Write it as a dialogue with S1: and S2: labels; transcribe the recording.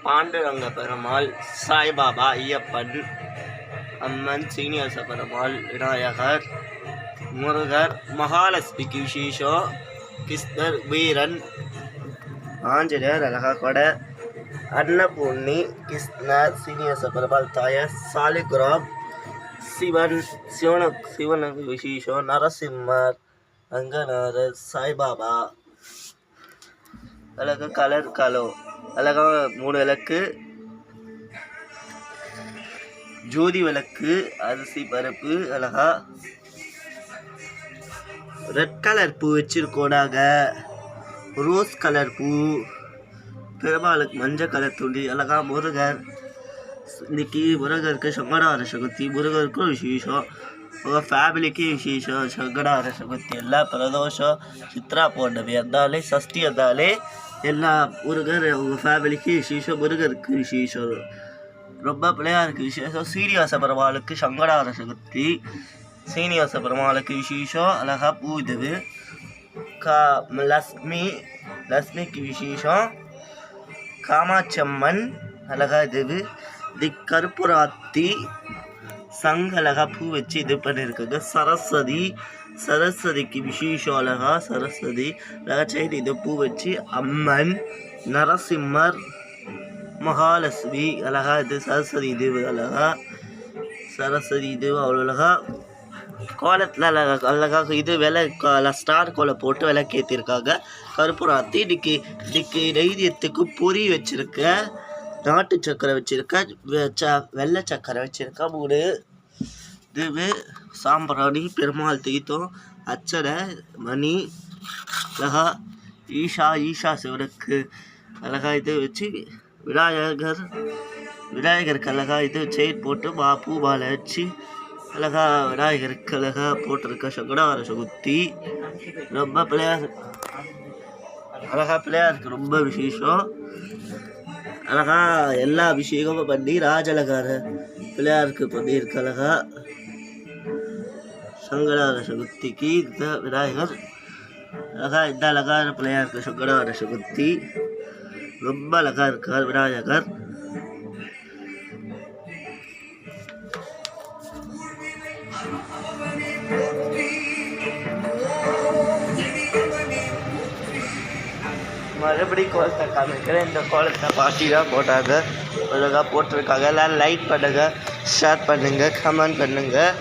S1: பாண்டுரங்க பெருமாள், சாய்பாபா, ஐயப்பன், அம்மன், சீனிவாச பெருமாள், விநாயகர், முருகர், மகாலட்சுமிக்கு விசேஷம், கிருஷ்ணர், வீரன், ஆஞ்சநேயர் அழகா கொடை, அன்னபூர்ணி, கிருஷ்ணர், சீனிவாச பெருமாள் தாயார், சாலிகிராம், சிவனுக்கு விசேஷம், நரசிம்மர், ரங்கநாதர், சாய்பாபா, அழகா கலர் அழகா 3 விளக்கு, ஜோதி விளக்கு, அரிசி பருப்பு, அழகா ரெட் கலர் பூ வச்சிருக்கோம் நாங்கள், ரோஸ் கலர் பூ, பெருமாளுக்கு மஞ்சள் கலர் துணி, அழகா முருகர். இன்னைக்கு முருகருக்கு சங்கடார சதுர்த்தி, முருகருக்கும் விசேஷம், உங்கள் ஃபேமிலிக்கு விசேஷம், சங்கடார சதுர்த்தி எல்லாம் பிரதோஷம், சித்ரா பௌர்ணமி இருந்தாலே, சஷ்டி இருந்தாலே எல்லா முருகர் உங்கள் ஃபேமிலிக்கு விசேஷம், முருகருக்கு விசேஷம், ரொம்ப பிள்ளையாருக்கு விசேஷம், சீனிவாச பெருமாளுக்கு சங்கடார சதுர்த்தி, சீனிவாச பெருமாளுக்கு விசேஷம், அழகா பூ இதுவு, லக்ஷ்மிக்கு விசேஷம், காமாட்சம்மன் அழகா இதுவு, கருப்புராத்தி சங்கலகா பூ வச்சு இது பண்ணியிருக்காங்க, சரஸ்வதிக்கு விசேஷம், அழகா சரஸ்வதி அழகா செய்து இது பூ வச்சு, அம்மன், நரசிம்மர், மகாலட்சுமி அழகா இது சரஸ்வதி இது அழகா சரஸ்வதி இது அவ்வளோ அழகா கோலத்தில் அழகாக இது ஸ்டார் கோலை போட்டு விளக்கு ஏற்றிருக்காங்க. கருப்புராத்தி இன்னைக்கு நெய்தியத்துக்கு பொரி வச்சுருக்க, நாட்டு சக்கரை வச்சுருக்க, வெள்ளை சக்கரை வச்சுருக்க, 3 இது சாம்பிராணி, பெருமாள் தீர்த்தம், அச்சனை, மணி, அழகா ஈஷா சிவனுக்கு அழகா இது வச்சு, விநாயகருக்கு அழகா இது செயின் போட்டு பூ மாலை வச்சு அழகா விநாயகருக்கு அழகா போட்டிருக்க சங்கடார சதுர்த்தி, ரொம்ப பிள்ளையாருக்கு ரொம்ப விசேஷம், அழகா எல்லா அபிஷேகமும் பண்ணி ராஜலகார பிள்ளையாருக்கு பண்ணியிருக்க அழகா சங்கடார சதுர்த்திக்கு இந்த விநாயகர் அழகா இந்த அழகான பிள்ளையாருக்கு சங்கடார சதுர்த்தி ரொம்ப அழகா இருக்கார் விநாயகர். மறுபடியும் கோலத்தை காமிக்கிறேன். இந்த கோலத்தை பாட்டி தான் போட்டாங்க, அழகாக போட்டிருக்காங்க. எல்லோரும் லைக் பண்ணுங்கள், ஷேர் பண்ணுங்கள், கமெண்ட் பண்ணுங்கள்.